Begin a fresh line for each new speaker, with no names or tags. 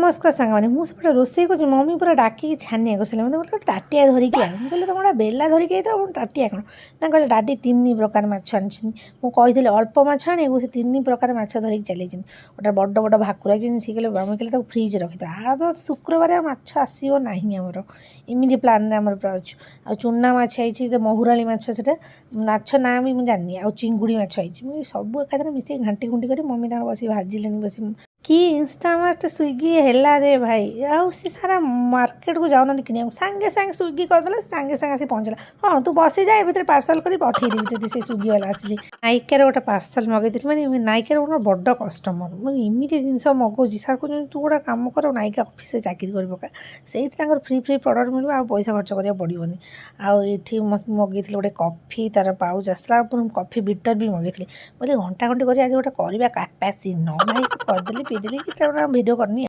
नमस्कार सांगमाने मुझे रोसे कर मम्मी पूरा डाकी छानिया कर मतलब ताटिया धरिक मुझे कहले तुम बेला धरिक ताटिया कौन ना कहले डाडी 3 प्रकार माछ आनी मुझे अल्प माछ आने से 3 प्रकार माछ धरिक चल गोटे बड़ बड़ भाकुर आई सी कहले मम्मी कहले फ्रिज रखी आ तो शुक्रवार माछ आसो ना आमर इमती प्लान आम पूरा अच्छु आ चूना माछ आई महुराली माछ से माछ ना भी मुझे जानी आ चिंगुड़ी माछ आई सब एकाधर मिसे घाटी घुंटी कर मम्मी बस भाजिले बस कि इंस्टामार्ट स्विगी है रे भाई आउ सी सारा मार्केट को जाऊना कि सांगे सांगे स्विगी करदे सांगे सांगे आसी पहुँचला हाँ तू बसी जा भर पार्सल कर पठेदेवी तुझे से स्विगी वाला आसिक नायिकार गोटे पार्सल मगेदी मैंने नायिकार गोटे बड़ कस्टमर मैं इमती जिन मगाऊँगी सार को तू गोटे कम कर नायिका अफिस चाकरी कर पका से फ्री फ्री प्रडक्ट मिले आ पैसा खर्च करा पड़ोनी आठी मगेदी गोटे कफि तार पाउच आसला कफि बिटर भी मगेदी बोले घंटा घंटे कर आज गोटे करवा कैपेसिन न भाई से करदेली पीदेली कि भिडियो करनी।